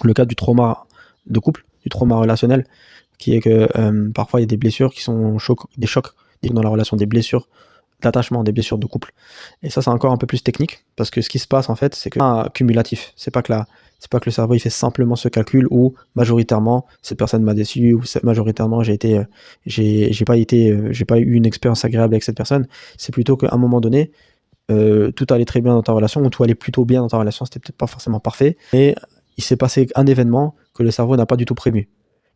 le cas du trauma de couple, du trauma relationnel, qui est que parfois il y a des blessures qui sont des chocs dans la relation, des blessures d'attachement, des blessures de couple. Et ça, c'est encore un peu plus technique, parce que ce qui se passe en fait, c'est que c'est cumulatif. C'est pas que le cerveau il fait simplement ce calcul où majoritairement cette personne m'a déçu, ou majoritairement j'ai pas eu une expérience agréable avec cette personne. C'est plutôt qu'à un moment donné, tout allait très bien dans ta relation, ou tout allait plutôt bien dans ta relation, c'était peut-être pas forcément parfait, mais il s'est passé un événement que le cerveau n'a pas du tout prévu.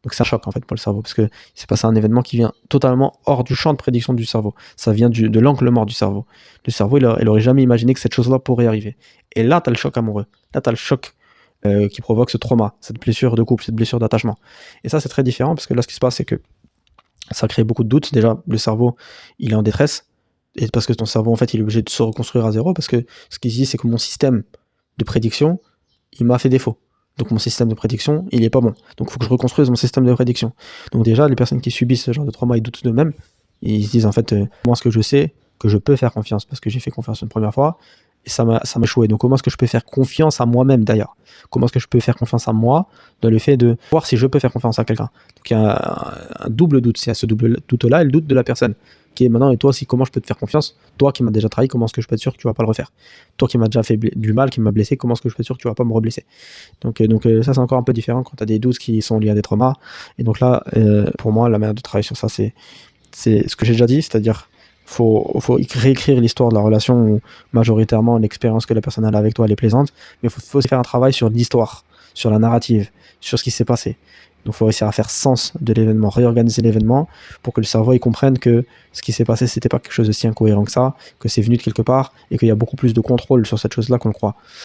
Donc c'est un choc en fait pour le cerveau, parce que il s'est passé un événement qui vient totalement hors du champ de prédiction du cerveau. Ça vient de l'angle mort du cerveau. Le cerveau, il aurait jamais imaginé que cette chose-là pourrait arriver. Et là, tu as le choc amoureux. Là, tu as le choc qui provoque ce trauma, cette blessure de couple, cette blessure d'attachement. Et ça, c'est très différent, parce que là, ce qui se passe, c'est que ça crée beaucoup de doutes. Déjà, le cerveau, il est en détresse, et parce que ton cerveau, en fait, il est obligé de se reconstruire à zéro, parce que ce qu'il dit, c'est que mon système de prédiction, il m'a fait défaut. Donc mon système de prédiction, il est pas bon. Donc il faut que je reconstruise mon système de prédiction. Donc déjà, les personnes qui subissent ce genre de trauma, ils doutent d'eux-mêmes. Ils se disent en fait, moi ce que je sais, que je peux faire confiance, parce que j'ai fait confiance une première fois, et ça m'a échoué. Donc comment est-ce que je peux faire confiance à moi-même d'ailleurs? Comment est-ce que je peux faire confiance à moi dans le fait de voir si je peux faire confiance à quelqu'un? Donc il y a un double doute. C'est à ce double doute-là, et le doute de la personne, qui est maintenant, et toi aussi, comment je peux te faire confiance? Toi qui m'as déjà trahi, comment est-ce que je peux être sûr que tu vas pas le refaire? Toi qui m'as déjà fait du mal, qui m'a blessé, comment est-ce que je peux être sûr que tu vas pas me reblesser? Donc ça, c'est encore un peu différent quand tu as des doutes qui sont liés à des traumas. Et donc là, pour moi, la manière de travailler sur ça, c'est ce que j'ai déjà dit, c'est-à-dire faut réécrire l'histoire de la relation où majoritairement l'expérience que la personne a avec toi elle est plaisante, mais il faut aussi faire un travail sur l'histoire, sur la narrative, sur ce qui s'est passé. Donc il faut réussir à faire sens de l'événement, réorganiser l'événement pour que le cerveau il comprenne que ce qui s'est passé c'était pas quelque chose de si incohérent que ça, que c'est venu de quelque part et qu'il y a beaucoup plus de contrôle sur cette chose-là qu'on le croit.